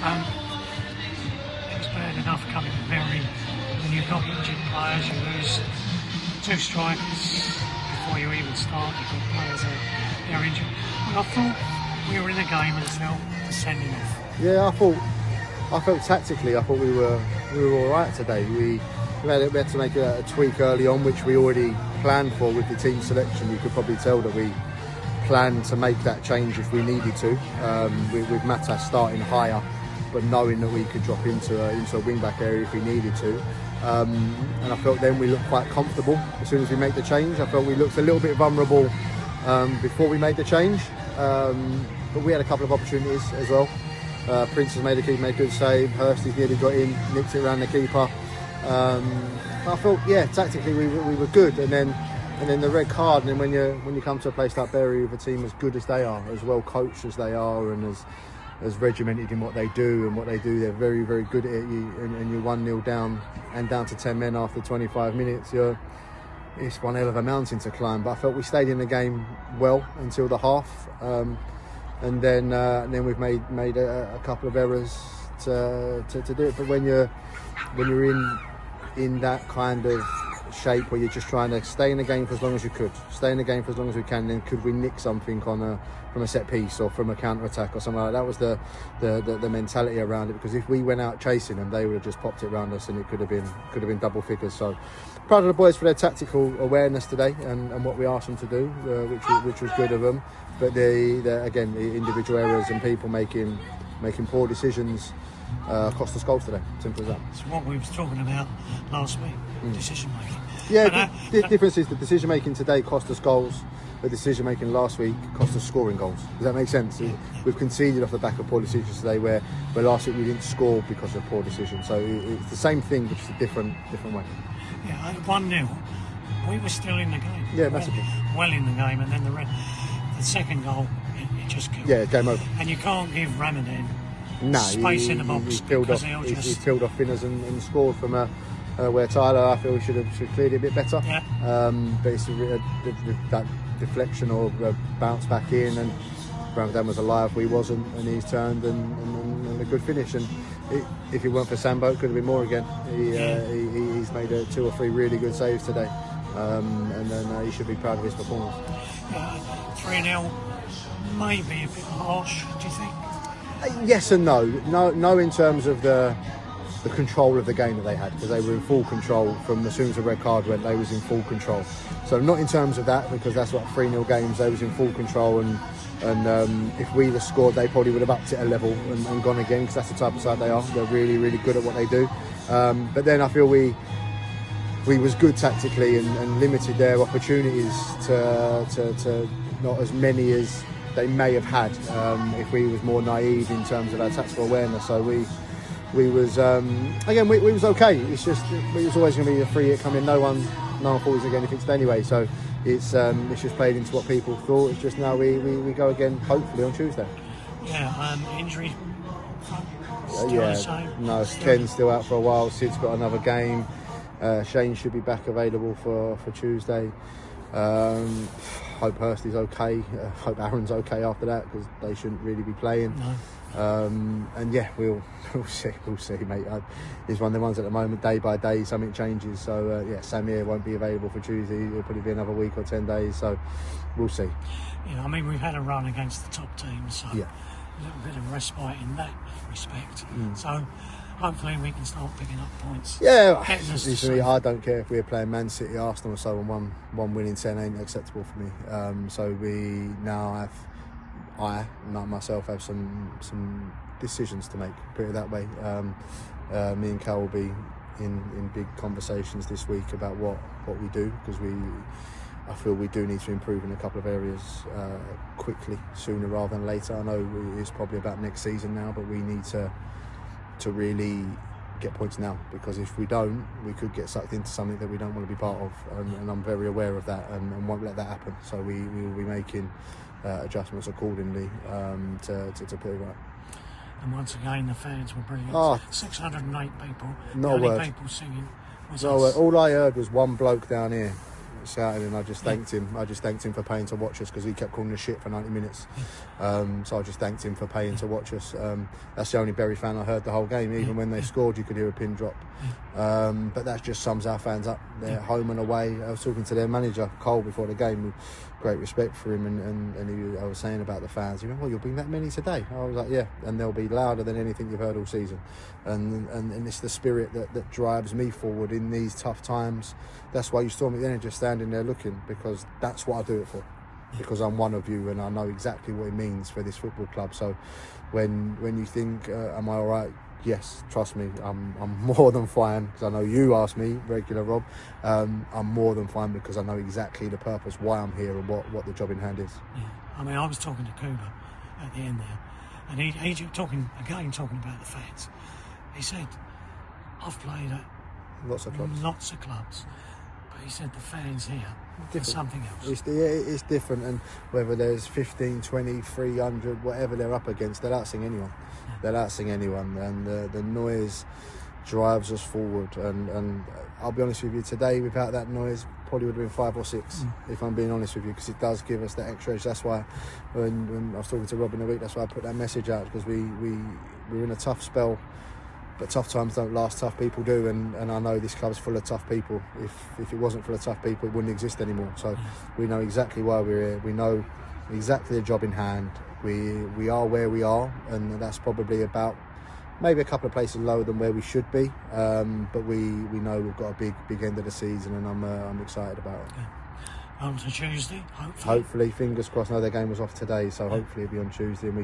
It was bad enough coming to Bury when you've got injured players, you lose 2 strikers before you even start, you've got players that are injured. But I thought we were in the game until the sending off. Yeah, I felt tactically, I thought we were all right today. We had to make a tweak early on, which we already planned for with the team selection. You could probably tell that we planned to make that change if we needed to, with Matas starting higher, but knowing that we could drop into a wing-back area if we needed to. And I felt then we looked quite comfortable as soon as we made the change. I felt we looked a little bit vulnerable before we made the change, but we had a couple of opportunities as well. Prince has made a good save. Hursty's nearly got in, nicked it around the keeper. I felt, yeah, tactically we were good, and then the red card. And then when you come to a place like Bury with a team as good as they are, as well coached as they are, and as regimented in what they do, they're very, very good at it. And you're 1-0 down and down to 10 men after 25 minutes. It's one hell of a mountain to climb. But I felt we stayed in the game well until the half. And then we've made a couple of errors to do it. But when you're in that kind of shape where you're just trying to stay in the game for as long as you could, stay in the game for as long as we can, then could we nick something from a set piece or from a counter attack or something like that? That was the mentality around it. Because if we went out chasing them, they would have just popped it around us, and it could have been double figures. So proud of the boys for their tactical awareness today and what we asked them to do, which was good of them. But the individual errors and people making poor decisions cost us goals today. Simple as that. It's what we were talking about last week, decision making. Yeah, the difference is the decision making today cost us goals. The decision making last week cost us scoring goals. Does that make sense? Yeah. We've conceded off the back of poor decisions today, where last week we didn't score because of poor decisions. So it's the same thing, but just a different way. Yeah, 1-0. We were still in the game. Yeah, massively. Well in the game, and then the second goal, it just killed. Yeah, game over. And you can't give Ramadan space in the box. He peeled off Finners and scored from where Tyler, I feel, should have cleared it a bit better. Yeah. But it's that deflection or bounce back in, and Ramadan was alive, we wasn't, and he's turned and a good finish. And if it weren't for Sambo, it could have been more again. He's made 2 or 3 really good saves today, and then he should be proud of his performance. 3-0 maybe a bit harsh, do you think? Yes and no. No, in terms of the control of the game that they had, because they were in full control from as soon as the red card went. They was in full control. So not in terms of that, because that's what 3-0 games. They was in full control, and if we'd have scored, they probably would have upped it a level and gone again, because that's the type of side they are. They're really, really good at what they do. But then I feel we was good tactically and limited their opportunities to not as many as they may have had if we was more naive in terms of our tactical awareness. So we was we was okay. It's just it was always going to be a free hit coming. No one thought we was going to get anything today anyway. So it's just played into what people thought. It's just now we go again hopefully on Tuesday. Yeah, injury. No, Ken's still out for a while. Sid's got another game. Shane should be back available for Tuesday. Hope Hursty's okay. Hope Aaron's okay after that, because they shouldn't really be playing. No. And yeah, we'll see, mate. It's one of the ones at the moment, day by day, something changes. So Samir won't be available for Tuesday. It'll probably be another week or 10 days. So we'll see. Yeah, I mean, we've had a run against the top teams, so yeah, a little bit of respite in that respect. So hopefully we can start picking up points. Yeah, I don't care if we're playing Man City, Arsenal or so, and one win in 10 ain't acceptable for me. So we now myself have some decisions to make, put it that way. Me and Cal will be in big conversations this week about what we do, because I feel we do need to improve in a couple of areas quickly, sooner rather than later. I know it's probably about next season now, but we need to really get points now, because if we don't, we could get sucked into something that we don't want to be part of, and I'm very aware of that, and won't let that happen. So we will be making adjustments accordingly to put it right. And once again, the fans were brilliant. 608 people. No word. People singing. No word. All I heard was one bloke down here shouting, and I just thanked him. I just thanked him for paying to watch us, because he kept calling us shit for 90 minutes. So I just thanked him for paying to watch us. That's the only Bury fan I heard the whole game. Even when they scored, you could hear a pin drop. But that just sums our fans up. They're home and away. I was talking to their manager, Cole, before the game, with great respect for him, and I was saying about the fans, you know, well, you'll bring that many today. I was like, yeah, and they'll be louder than anything you've heard all season. And it's the spirit that drives me forward in these tough times. That's why you saw me then just standing there looking, because that's what I do it for. Because I'm one of you, and I know exactly what it means for this football club. So when you think, am I all right? Yes, trust me, I'm more than fine, because I know you ask me, regular Rob. I'm more than fine, because I know exactly the purpose, why I'm here, and what the job in hand is. Yeah, I mean, I was talking to Cooper at the end there, and he talking about the fans. He said, I've played at Lots of clubs. But he said the fans here are something else. It's different, and whether there's 15, 20, 300, whatever they're up against, they'll outsing anyone. They'll outsing anyone, and the noise drives us forward. And I'll be honest with you, today without that noise, probably would have been 5 or 6, if I'm being honest with you, because it does give us that extra edge. That's why when I was talking to Rob in the week, that's why I put that message out, because we're in a tough spell. But tough times don't last, tough people do, and I know this club's full of tough people. If it wasn't full of tough people, it wouldn't exist anymore. So we know exactly why we're here. We know exactly the job in hand. We are where we are, and that's probably about maybe a couple of places lower than where we should be. But we know we've got a big end of the season, and I'm excited about it. On to Tuesday, hopefully, fingers crossed. No, their game was off today, so hopefully it'll be on Tuesday, and